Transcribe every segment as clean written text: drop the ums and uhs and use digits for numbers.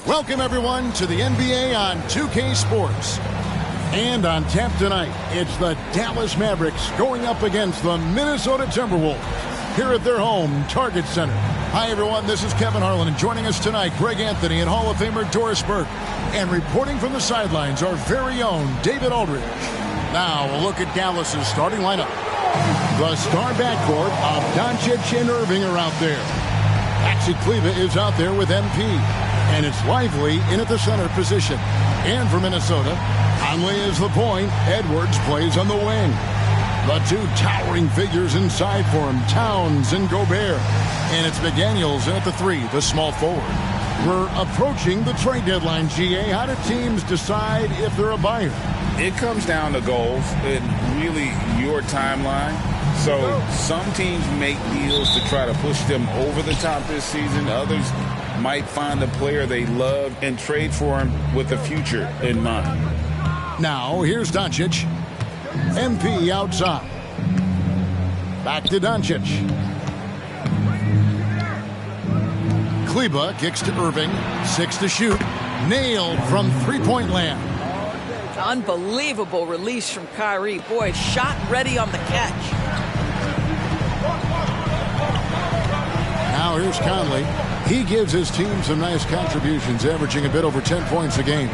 Welcome, everyone, to the NBA on 2K Sports. And on tap tonight, it's the Dallas Mavericks going up against the Minnesota Timberwolves here at their home, Target Center. Hi, everyone. This is Kevin Harlan, and joining us tonight, Greg Anthony and Hall of Famer Doris Burke. And reporting from the sidelines, our very own David Aldridge. Now, a look at Dallas's starting lineup. The star backcourt of Doncic and Irving are out there. Maxi Kleber is out there with MP. And it's Lively in at the center position. And for Minnesota, Conley is the point. Edwards plays on the wing. The two towering figures inside for him, Towns and Gobert. And it's McDaniels in at the three, the small forward. We're approaching the trade deadline, GA. How do teams decide if they're a buyer? It comes down to goals and really your timeline. So some teams make deals to try to push them over the top this season. Others might find a player they love and trade for him with the future in mind. Now, here's Doncic. MP outside. Back to Doncic. Kleber kicks to Irving. 6 to shoot. Nailed from three-point land. Unbelievable release from Kyrie. Boy, shot ready on the catch. Now here's Conley. He gives his team some nice contributions, averaging a bit over 10 points a game.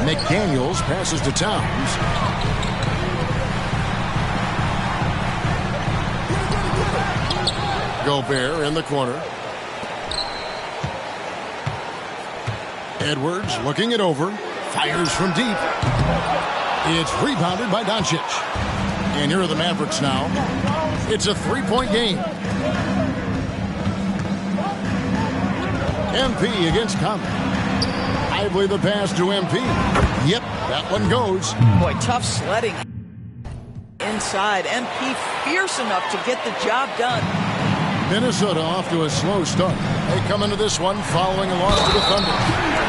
McDaniels passes to Towns. Gobert in the corner. Edwards looking it over. Fires from deep. It's rebounded by Doncic. And here are the Mavericks now. It's a three-point game. MP against Conley. Lively the pass to MP. Yep, that one goes. Boy, tough sledding. Inside, MP fierce enough to get the job done. Minnesota off to a slow start. They come into this one following a loss to the Thunder.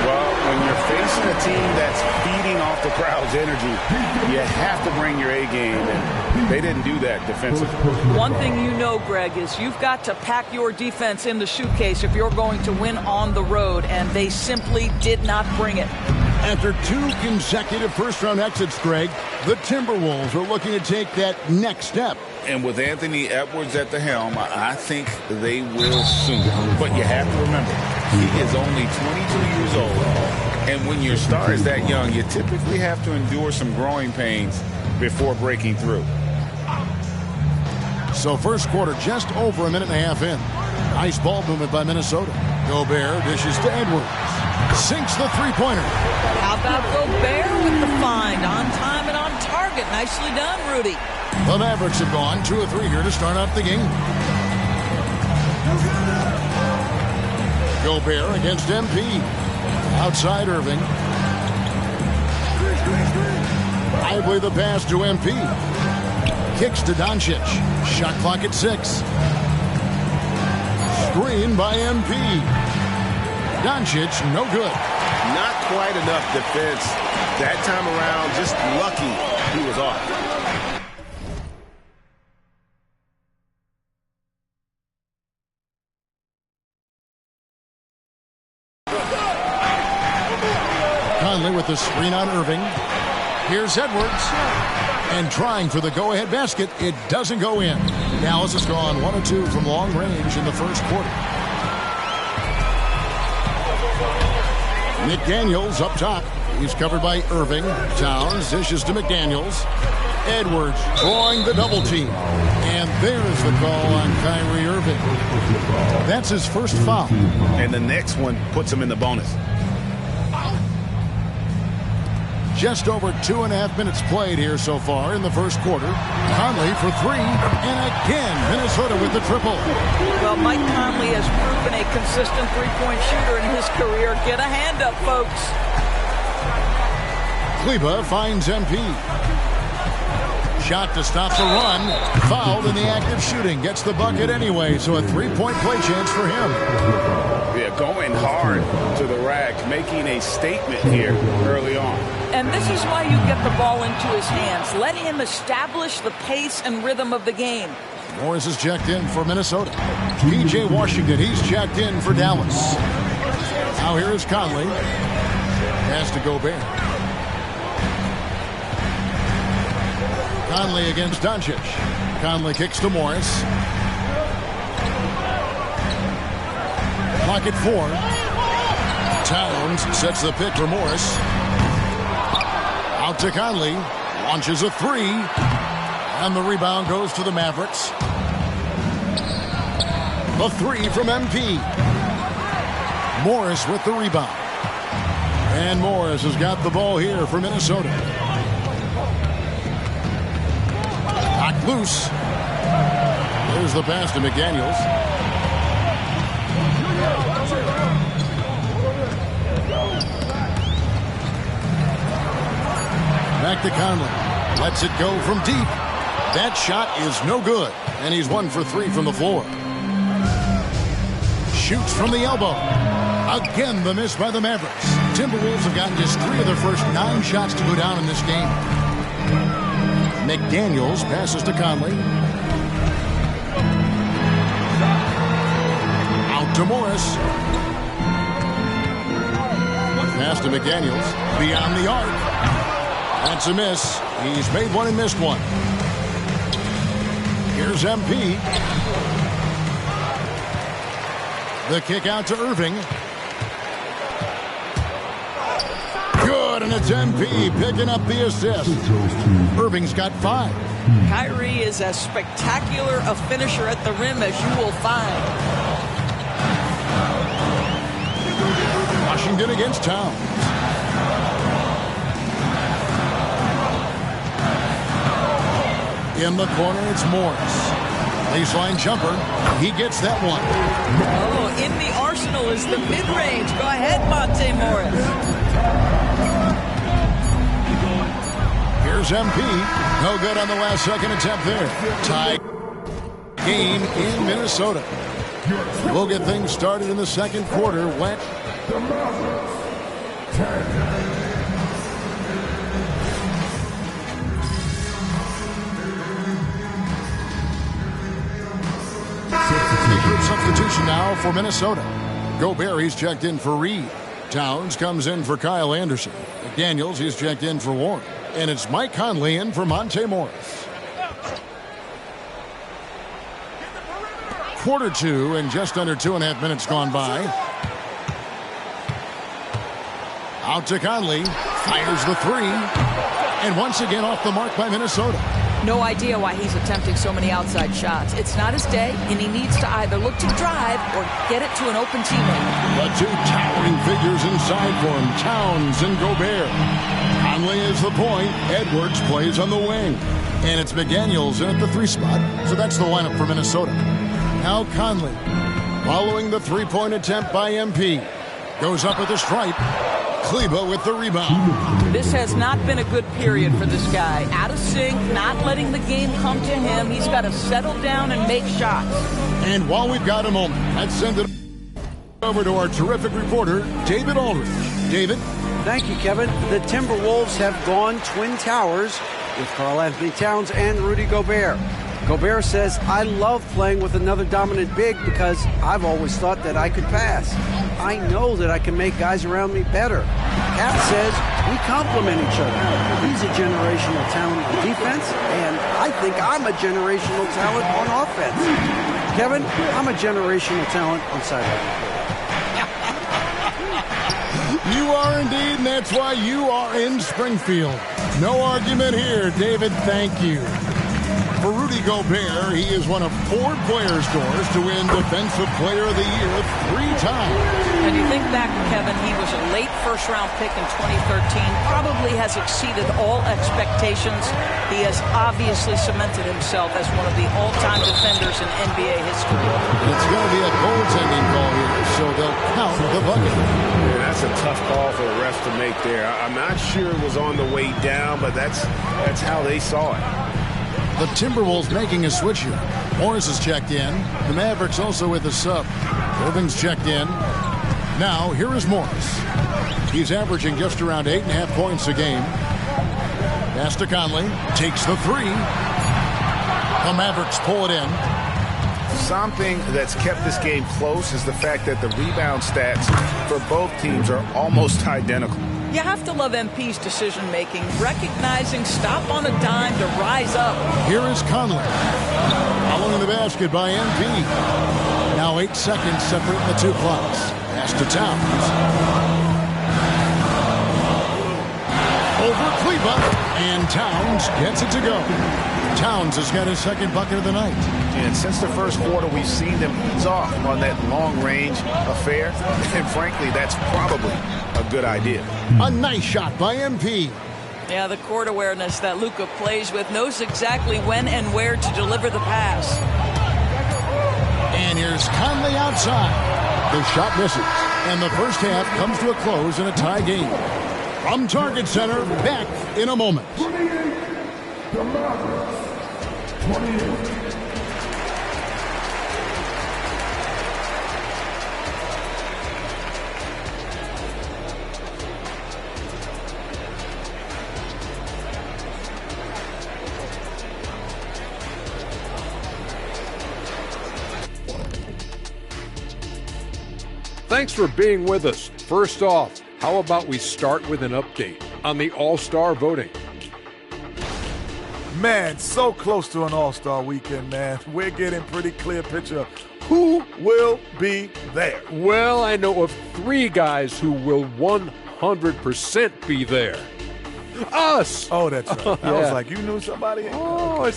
Well, when you're facing a team that's feeding off the crowd's energy, you have to bring your A game, and they didn't do that defensively. One thing you know, Greg, is you've got to pack your defense in the suitcase if you're going to win on the road, and they simply did not bring it. After two consecutive first-round exits, Greg, the Timberwolves are looking to take that next step. And with Anthony Edwards at the helm, I think they will soon. But you have to remember, he is only 22 years old. And when your star is that young, you typically have to endure some growing pains before breaking through. So first quarter just over a minute and a half in. Nice ball movement by Minnesota. Gobert dishes to Edwards. Sinks the three-pointer. How about Gobert with the find? On time and on target. Nicely done, Rudy. The Mavericks have gone 2 of 3 here to start off the game. Gobert against MP. Outside Irving. Lively the pass to MP. Kicks to Doncic. Shot clock at 6. Screen by MP. Doncic, no good. Not quite enough defense that time around. Just lucky he was off. Conley with the screen on Irving. Here's Edwards. And trying for the go-ahead basket. It doesn't go in. Dallas has gone 1 of 2 from long range in the first quarter. McDaniels up top. He's covered by Irving. Towns dishes to McDaniels. Edwards drawing the double team. And there's the call on Kyrie Irving. That's his first foul. And the next one puts him in the bonus. Just over 2.5 minutes played here so far in the first quarter. Conley for 3. And again, Minnesota with the triple. Well, Mike Conley has proven a consistent three-point shooter in his career. Get a hand up, folks. Kleber finds MP. Shot to stop the run. Fouled in the act of shooting. Gets the bucket anyway, so a three-point play chance for him. Yeah, going hard to the rack, making a statement here early on. And this is why you get the ball into his hands. Let him establish the pace and rhythm of the game. Morris is checked in for Minnesota. P.J. Washington, he's checked in for Dallas. Now here is Conley. Pass to Gobert. Conley against Doncic. Conley kicks to Morris. Clock at 4. Towns sets the pick for Morris. Out to Conley. Launches a 3. And the rebound goes to the Mavericks. The 3 from MP. Morris with the rebound. And Morris has got the ball here for Minnesota. Knocked loose. There's the pass to McDaniels. Back to Conley. Lets it go from deep. That shot is no good. And he's 1 for 3 from the floor. Shoots from the elbow. Again, the miss by the Mavericks. Timberwolves have gotten just 3 of their first 9 shots to go down in this game. McDaniels passes to Conley. Out to Morris. Pass to McDaniels. Beyond the arc. That's a miss. He's made one and missed one. Here's MP. The kick out to Irving. Good, and it's MP picking up the assist. Irving's got 5. Kyrie is as spectacular a finisher at the rim as you will find. Washington against Towns. In the corner, it's Morris. Baseline jumper. He gets that one. Oh, in the arsenal is the mid-range. Go ahead, Monte Morris. Here's MP. No good on the last second attempt there. Tie game in Minnesota. We'll get things started in the second quarter. Wet. Substitution now for Minnesota. Gobert, he's checked in for Reed. Towns comes in for Kyle Anderson. McDaniels, he's checked in for Warren. And it's Mike Conley in for Monte Morris. Quarter 2 and just under 2.5 minutes gone by. Out to Conley. Fires the 3. And once again off the mark by Minnesota. No idea why he's attempting so many outside shots. It's not his day, and he needs to either look to drive or get it to an open teammate. The 2 towering figures inside for him, Towns and Gobert. Conley is the point. Edwards plays on the wing. And it's McDaniels in at the 3 spot. So that's the lineup for Minnesota. Now Conley, following the 3-point attempt by MP. Goes up with the stripe. Kleber with the rebound. This has not been a good period for this guy. Out of sync, not letting the game come to him. He's got to settle down and make shots. And while we've got a moment, let's send it over to our terrific reporter, David Aldridge. David? Thank you, Kevin. The Timberwolves have gone Twin Towers with Karl-Anthony Towns and Rudy Gobert. Gobert says, I love playing with another dominant big because I've always thought that I could pass. I know that I can make guys around me better. Cat says, we complement each other. He's a generational talent on defense, and I think I'm a generational talent on offense. Kevin, I'm a generational talent on sideline. You are indeed, and that's why you are in Springfield. No argument here, David. Thank you. For Rudy Gobert, he is one of 4 players, Doris, to win Defensive Player of the Year 3 times. And you think back, Kevin, he was a late first-round pick in 2013, probably has exceeded all expectations. He has obviously cemented himself as one of the all-time defenders in NBA history. It's going to be a goaltending call here, so they'll count the bucket. Yeah, that's a tough call for the refs to make there. I'm not sure it was on the way down, but that's how they saw it. The Timberwolves making a switch here. Morris is checked in. The Mavericks also with a sub. Irving's checked in. Now, here is Morris. He's averaging just around 8.5 points a game. Pass to Conley. Takes the 3. The Mavericks pull it in. Something that's kept this game close is the fact that the rebound stats for both teams are almost identical. You have to love MP's decision-making, recognizing stop on a dime to rise up. Here is Conley. Following the basket by MP. Now 8 seconds separate the two clocks. Pass to Towns. Over Kleber. And Towns gets it to go. Towns has got his second bucket of the night. And since the first quarter, we've seen them ease off on that long-range affair. And frankly, that's probably a good idea. A nice shot by MP. Yeah, the court awareness that Luka plays with, knows exactly when and where to deliver the pass. And here's Conley outside. The shot misses. And the first half comes to a close in a tie game. From Target Center, back in a moment. Thanks for being with us. First off, how about we start with an update on the All-Star voting? Man, so close to an All-Star weekend, man. We're getting pretty clear picture of who will be there. Well, I know of 3 guys who will 100% be there. Us! Oh, that's right. I was Yeah. like, you knew somebody? Oh,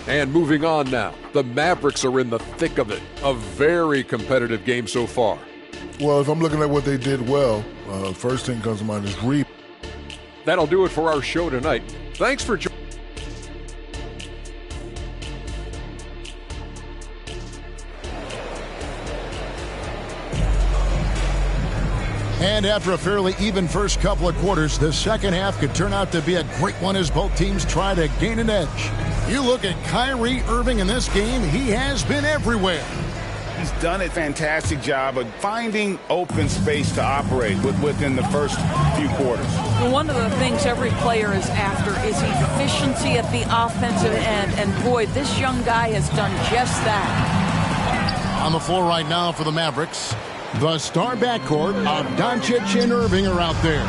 And moving on now, the Mavericks are in the thick of it. A very competitive game so far. Well, if I'm looking at what they did well, first thing comes to mind is Reap. That'll do it for our show tonight. Thanks for joining. And after a fairly even first couple of quarters, the second half could turn out to be a great one as both teams try to gain an edge. You look at Kyrie Irving in this game, he has been everywhere. He's done a fantastic job of finding open space to operate within the first few quarters. One of the things every player is after is efficiency at the offensive end. And boy, this young guy has done just that. On the floor right now for the Mavericks, the star backcourt of Doncic and Irving are out there.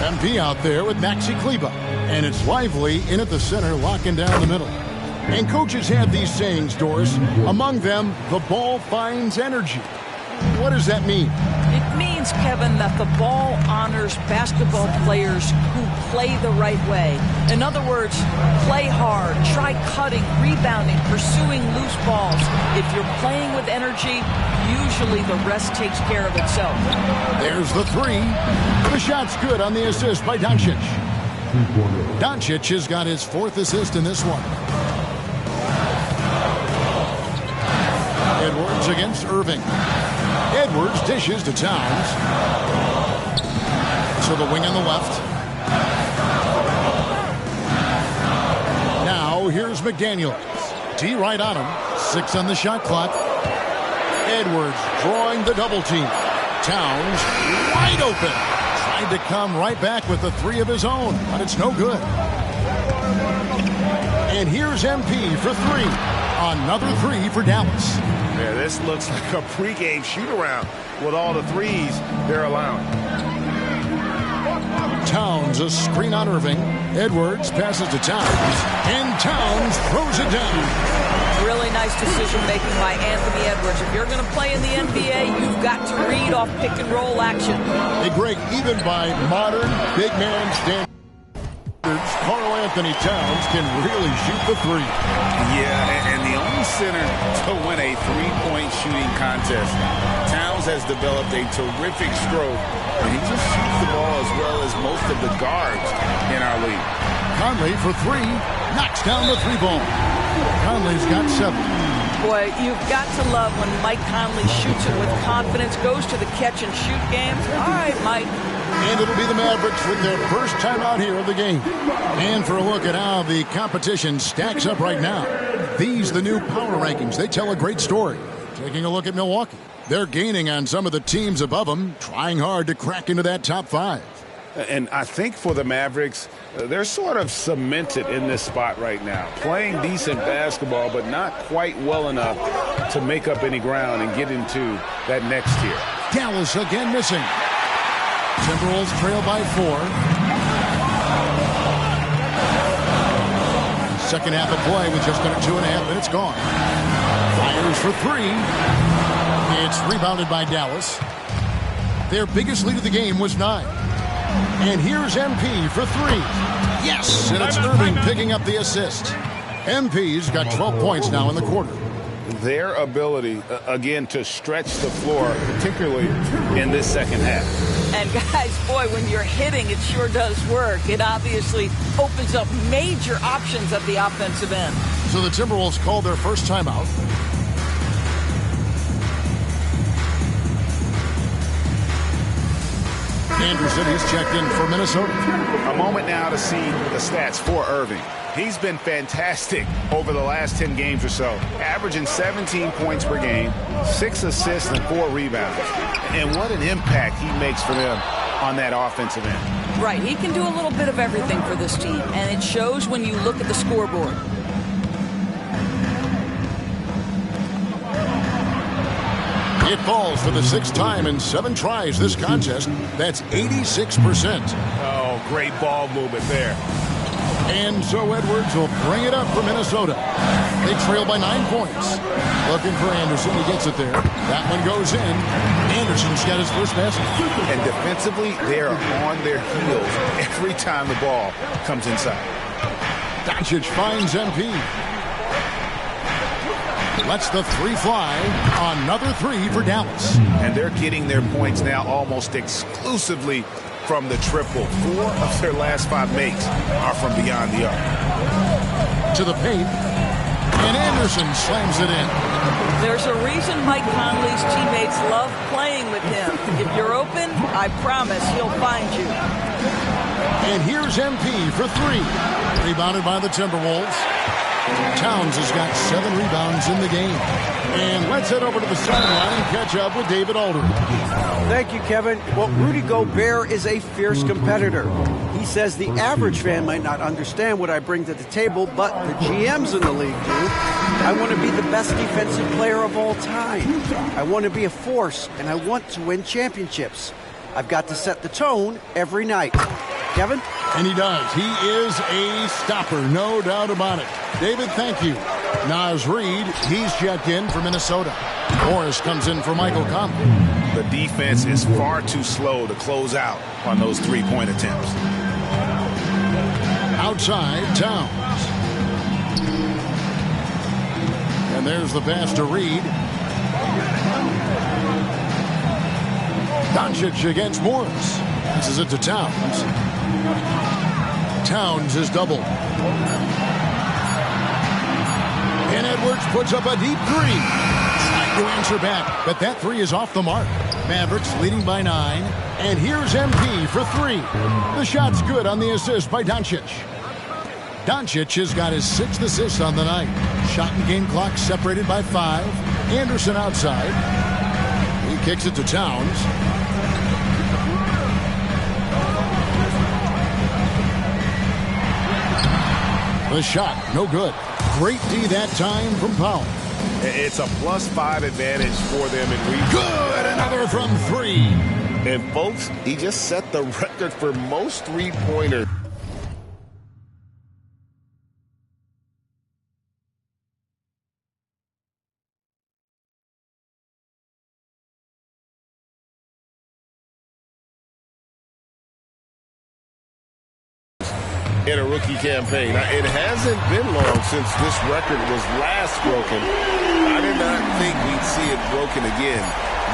MP out there with Maxi Kleber. And it's Lively in at the center, locking down the middle. And coaches have these sayings, Doris. Among them, the ball finds energy. What does that mean? It means, Kevin, that the ball honors basketball players who play the right way. In other words, play hard, try cutting, rebounding, pursuing loose balls. If you're playing with energy, usually the rest takes care of itself. There's the three. The shot's good on the assist by Doncic. Doncic has got his 4th assist in this one. Edwards against Irving. Edwards dishes to Towns. So the wing on the left. Now here's McDaniels. D right on him. 6 on the shot clock. Edwards drawing the double team. Towns wide open. Tried to come right back with the 3 of his own, but it's no good. And here's MP for 3. Another 3 for Dallas. Yeah, this looks like a pregame shoot-around with all the threes they're allowing. Towns, a screen on Irving. Edwards passes to Towns, and Towns throws it down. Really nice decision-making by Anthony Edwards. If you're going to play in the NBA, you've got to read off pick-and-roll action. Hey, Greg, even by modern big man standards, Karl Anthony Towns can really shoot the 3. Yeah, and the only center to win a three-point shooting contest. Towns has developed a terrific stroke, and he just shoots the ball as well as most of the guards in our league. Conley for 3, knocks down the 3 ball. Conley's got 7. Boy, you've got to love when Mike Conley shoots it with confidence, goes to the catch-and-shoot game. All right, Mike. And it'll be the Mavericks with their first time out here of the game. And for a look at how the competition stacks up right now, these the new power rankings. They tell a great story. Taking a look at Milwaukee. They're gaining on some of the teams above them, trying hard to crack into that top 5. And I think for the Mavericks, They're sort of cemented in this spot right now, playing decent basketball, but not quite well enough to make up any ground and get into that next tier. Dallas again missing. Timberwolves trail by 4. Second half of play with just under 2.5 minutes gone. Fires for 3. It's rebounded by Dallas. Their biggest lead of the game was 9. And here's MP for 3. Yes, and it's Irving picking up the assist. MP's got 12 points now in the quarter. Their ability, again, to stretch the floor, particularly in this second half. And guys, boy, when you're hitting, it sure does work. It obviously opens up major options at the offensive end. So the Timberwolves called their first timeout. Anderson, he's checked in for Minnesota. A moment now to see the stats for Irving. He's been fantastic over the last 10 games or so, averaging 17 points per game, 6 assists and 4 rebounds. And what an impact he makes for them on that offensive end. Right, he can do a little bit of everything for this team, and it shows when you look at the scoreboard. It falls for the 6th time in 7 tries this contest. That's 86%. Oh, great ball movement there. And so Edwards will bring it up for Minnesota. They trail by 9 points. Looking for Anderson. He gets it there. That one goes in. Anderson's got his first basket. And defensively, they are on their heels every time the ball comes inside. Doncic finds MP. Lets the 3 fly. Another 3 for Dallas. And they're getting their points now almost exclusively from the triple. 4 of their last 5 makes are from beyond the arc. To the paint. And Anderson slams it in. There's a reason Mike Conley's teammates love playing with him. If you're open, I promise he'll find you. And here's MP for 3. Rebounded by the Timberwolves. Towns has got 7 rebounds in the game. And let's head over to the sideline and catch up with David Aldridge. Thank you, Kevin. Well, Rudy Gobert is a fierce competitor. He says the average fan might not understand what I bring to the table, but the GMs in the league do. I want to be the best defensive player of all time. I want to be a force, and I want to win championships. I've got to set the tone every night. Kevin? And he does. He is a stopper, no doubt about it. David, thank you. Naz Reid, he's checked in for Minnesota. Morris comes in for Michael Conley. The defense is far too slow to close out on those 3-point attempts. Outside, Towns. And there's the pass to Reid. Doncic against Morris. Passes it to Towns. Towns is doubled. And Edwards puts up a deep 3. Trying to answer back, but that 3 is off the mark. Mavericks leading by 9. And here's MP for 3. The shot's good on the assist by Doncic. Doncic has got his 6th assist on the night. Shot and game clock separated by 5. Anderson outside. He kicks it to Towns. The shot, no good. Great D that time from Powell. It's a +5 advantage for them in rebound. Good, another from 3. And folks, he just set the record for most 3-pointers. In a rookie campaign. Now, it hasn't been long since this record was last broken. I did not think we'd see it broken again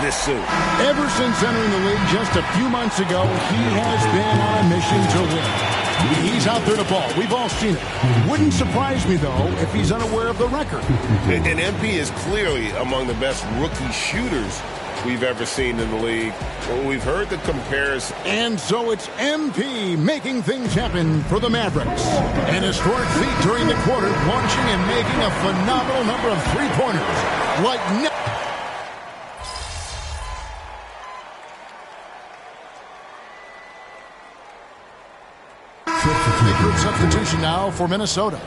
this soon. Ever since entering the league just a few months ago, he has been on a mission to win. He's out there to ball. We've all seen it. Wouldn't surprise me, though, if he's unaware of the record. And MP is clearly among the best rookie shooters we've ever seen in the league. Well, we've heard the comparison. And so it's MP making things happen for the Mavericks. An historic feat during the quarter, launching and making a phenomenal number of 3-pointers. Like never. Group substitution now for Minnesota.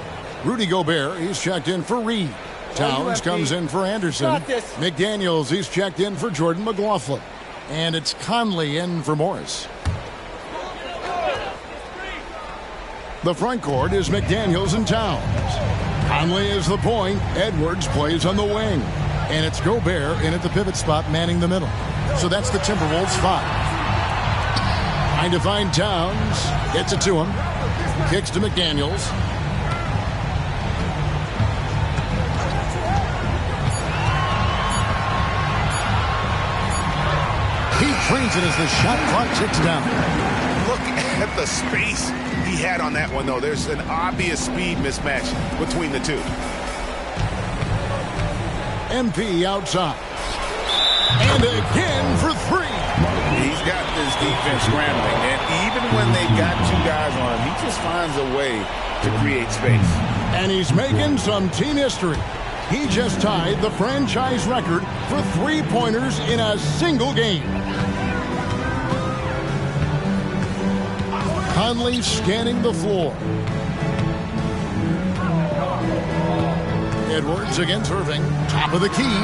Rudy Gobert, he's checked in for Reed. Towns comes in for Anderson. McDaniels, he's checked in for Jordan McLaughlin. And it's Conley in for Morris. The front court is McDaniels and Towns. Conley is the point. Edwards plays on the wing. And it's Gobert in at the pivot spot, manning the middle. So that's the Timberwolves 5. Trying to find Towns. Gets it to him. Kicks to McDaniels. He trains it as the shot clock ticks down. Look at the space he had on that one, though. There's an obvious speed mismatch between the two. MP outside. And again for 3. He's got this defense scrambling, and even when they got 2 guys on him, he just finds a way to create space. And he's making some team history. He just tied the franchise record for 3-pointers in a single game. Conley scanning the floor. Edwards against Irving. Top of the key.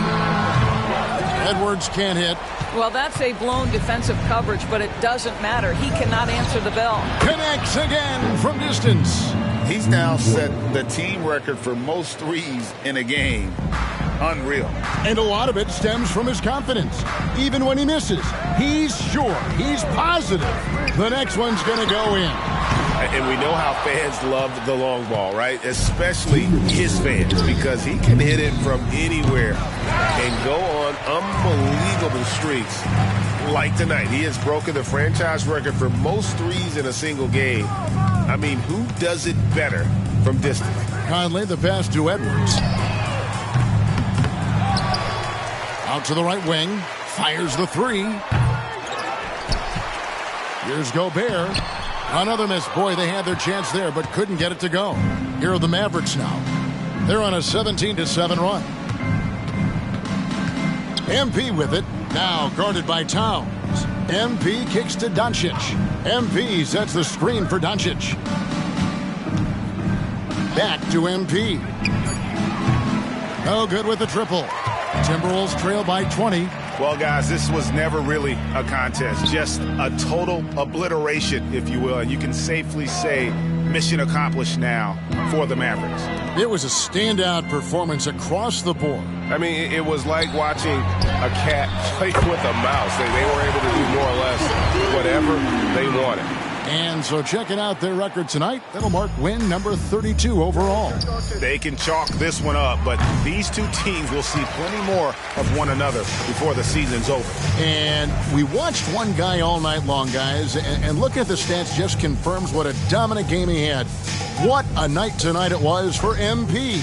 Edwards can't hit. Well, that's a blown defensive coverage, but it doesn't matter. He cannot answer the bell. Connects again from distance. He's now set the team record for most threes in a game. Unreal. And a lot of it stems from his confidence. Even when he misses, he's sure, he's positive the next one's going to go in. And we know how fans love the long ball, right? Especially his fans, because he can hit it from anywhere and go on unbelievable streaks like tonight. He has broken the franchise record for most threes in a single game. I mean, who does it better from distance? Conley, the pass to Edwards. Out to the right wing. Fires the 3. Here's Gobert. Another miss. Boy, they had their chance there, but couldn't get it to go. Here are the Mavericks now. They're on a 17-7 run. MP with it. Now guarded by Towns. MP kicks to Doncic. MP sets the screen for Doncic. Back to MP. No good with the triple. Timberwolves trail by 20. Well, guys, this was never really a contest. Just a total obliteration, if you will. And you can safely say mission accomplished now for the Mavericks. It was a standout performance across the board. I mean, it was like watching a cat play with a mouse. They were able to do more or less whatever they wanted. And so checking out their record tonight, that'll mark win number 32 overall. They can chalk this one up, but these two teams will see plenty more of one another before the season's over. And we watched one guy all night long, guys, and look at the stats just confirms what a dominant game he had. What a night tonight it was for MP.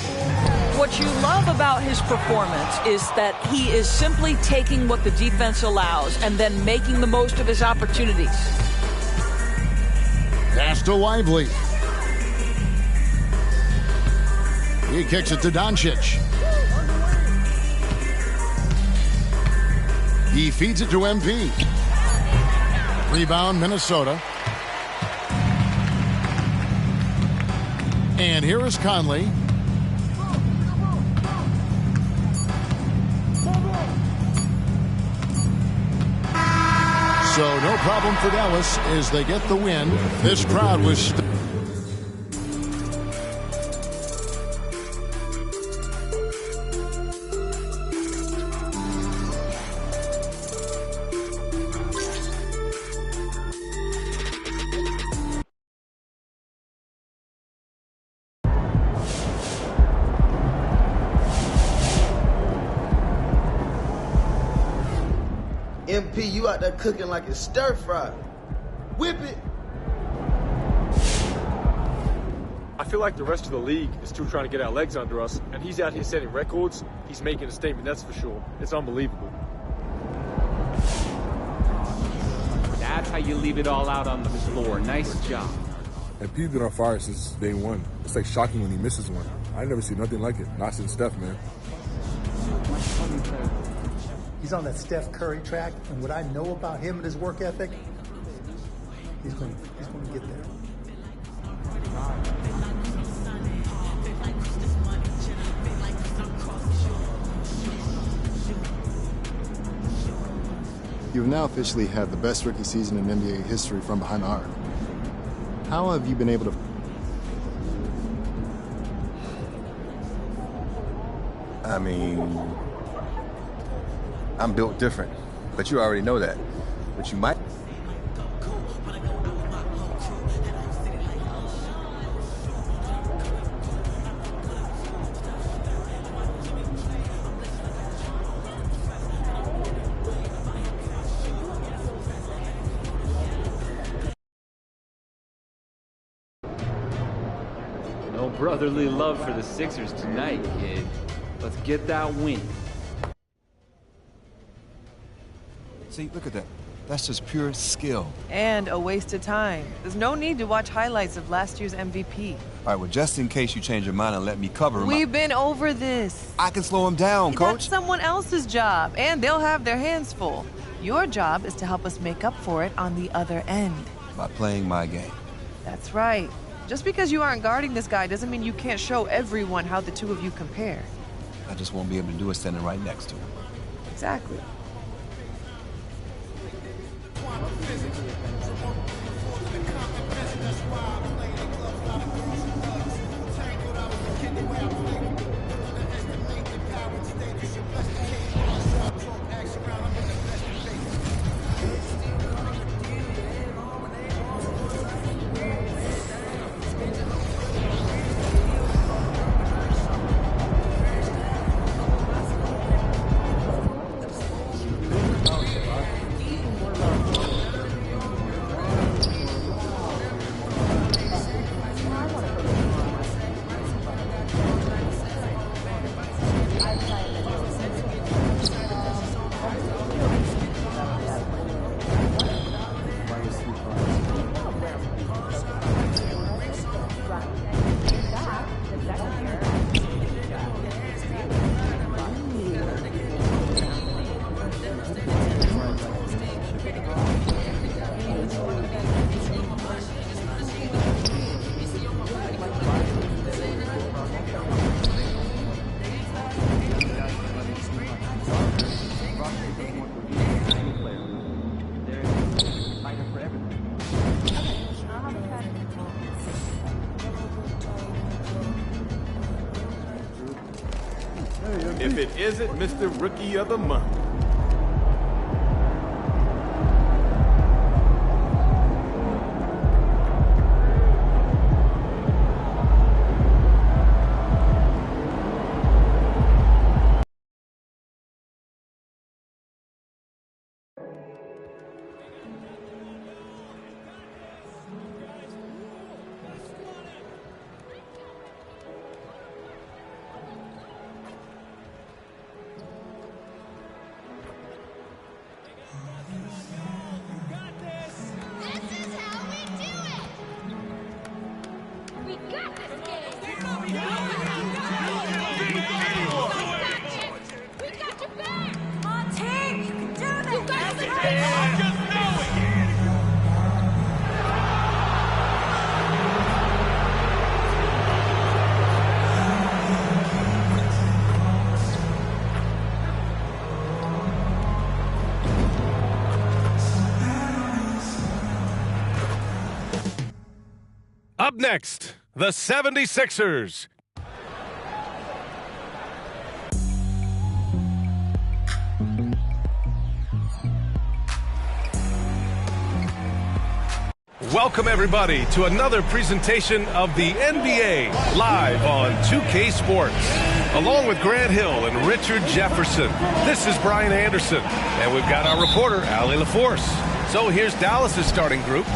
What you love about his performance is that he is simply taking what the defense allows and then making the most of his opportunities. Pass to Lively. He kicks it to Doncic. He feeds it to MP. Rebound, Minnesota. And here is Conley. So no problem for Dallas as they get the win. This crowd was... MP, you out there cooking like it's stir fry. Whip it. I feel like the rest of the league is still trying to get our legs under us, and he's out here setting records. He's making a statement, that's for sure. It's unbelievable. That's how you leave it all out on the floor. Nice job. MP's been on fire since day one. It's like shocking when he misses one. I never seen nothing like it. Not since Steph, man. He's on that Steph Curry track, and what I know about him and his work ethic, he's going to get there. You've now officially had the best rookie season in NBA history from behind the arc. How have you been able to... I mean, I'm built different, but you already know that. But you might... No brotherly love for the Sixers tonight, kid. Let's get that win. See, look at that. That's just pure skill. And a waste of time. There's no need to watch highlights of last year's MVP. All right, well, just in case you change your mind and let me cover him. We've been over this. I can slow him down, Coach. That's someone else's job, and they'll have their hands full. Your job is to help us make up for it on the other end. By playing my game. That's right. Just because you aren't guarding this guy doesn't mean you can't show everyone how the two of you compare. I just won't be able to do it standing right next to him. Exactly. If it isn't Mr. Rookie of the Month. Up next, the 76ers. Welcome, everybody, to another presentation of the NBA live on 2K Sports. Along with Grant Hill and Richard Jefferson, this is Brian Anderson, and we've got our reporter, Allie LaForce. So here's Dallas's starting group.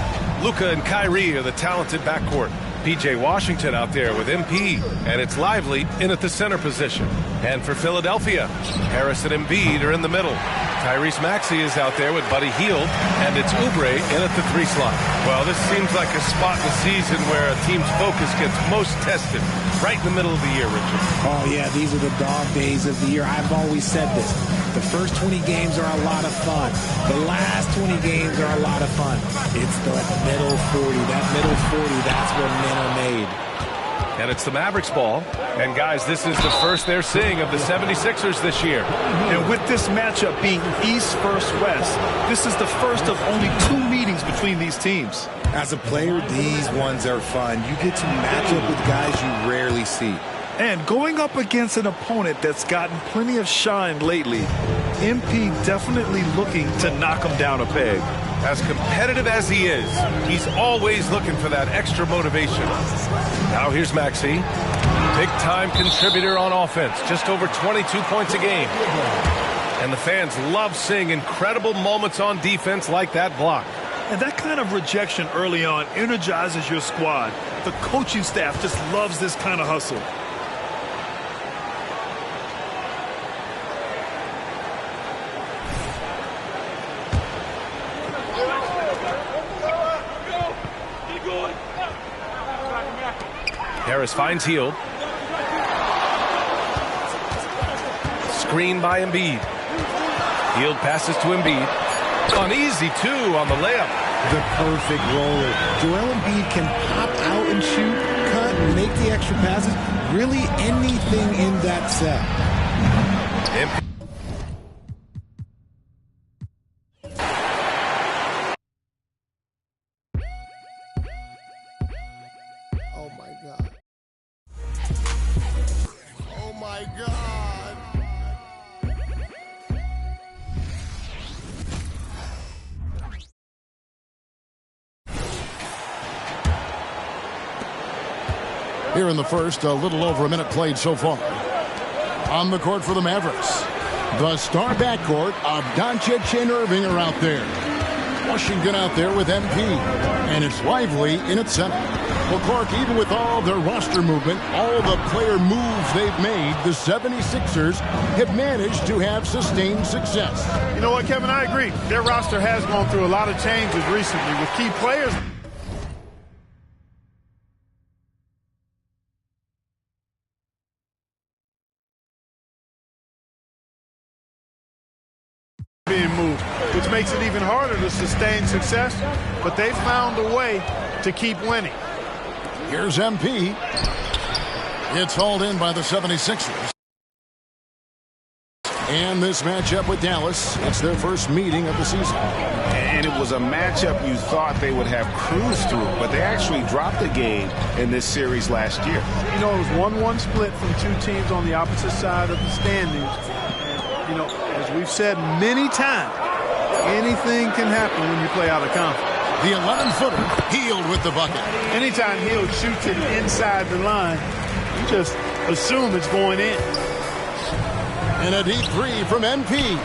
Luka and Kyrie are the talented backcourt. P.J. Washington out there with MP, and it's Lively in at the center position. And for Philadelphia, Harris and Embiid are in the middle. Tyrese Maxey is out there with Buddy Hield, and it's Oubre in at the 3 slot. Well, this seems like a spot in the season where a team's focus gets most tested, right in the middle of the year, Richard. Oh, yeah, these are the dog days of the year. I've always said this. The first 20 games are a lot of fun. The last 20 games are a lot of fun. It's the middle 40. That middle 40, that's where men are made. And it's the Mavericks ball. And, guys, this is the first they're seeing of the 76ers this year. And with this matchup being East versus West, this is the first of only 2 meetings between these teams. As a player, these ones are fun. You get to match up with guys you rarely see. And going up against an opponent that's gotten plenty of shine lately, MP definitely looking to knock him down a peg. As competitive as he is, he's always looking for that extra motivation. Now here's Maxey. Big-time contributor on offense, just over 22 points a game. And the fans love seeing incredible moments on defense like that block. And that kind of rejection early on energizes your squad. The coaching staff just loves this kind of hustle. Harris finds Hield. Screen by Embiid. Hield passes to Embiid. On easy, too, on the layup. The perfect roller. Joel Embiid can pop out and shoot, cut, and make the extra passes. Really anything in that set. Oh, my God. Oh, my God. Here in the first, a little over a minute played so far. On the court for the Mavericks, the star backcourt of Doncic and Irving are out there. Washington out there with MP, and it's Lively in its center. Well, Clark, even with all their roster movement, all the player moves they've made, the 76ers have managed to have sustained success. You know what, Kevin? I agree. Their roster has gone through a lot of changes recently with key players. Being moved, which makes it even harder to sustain success, but they found a way to keep winning. Here's MP. It's hauled in by the 76ers. And this matchup with Dallas, it's their first meeting of the season. And it was a matchup you thought they would have cruised through, but they actually dropped a game in this series last year. You know, it was 1-1 split from 2 teams on the opposite side of the standings. You know, as we've said many times, anything can happen when you play out of conference. The 11-footer, Hield with the bucket. Anytime Hield shoots it inside the line, you just assume it's going in. And a deep three from MP.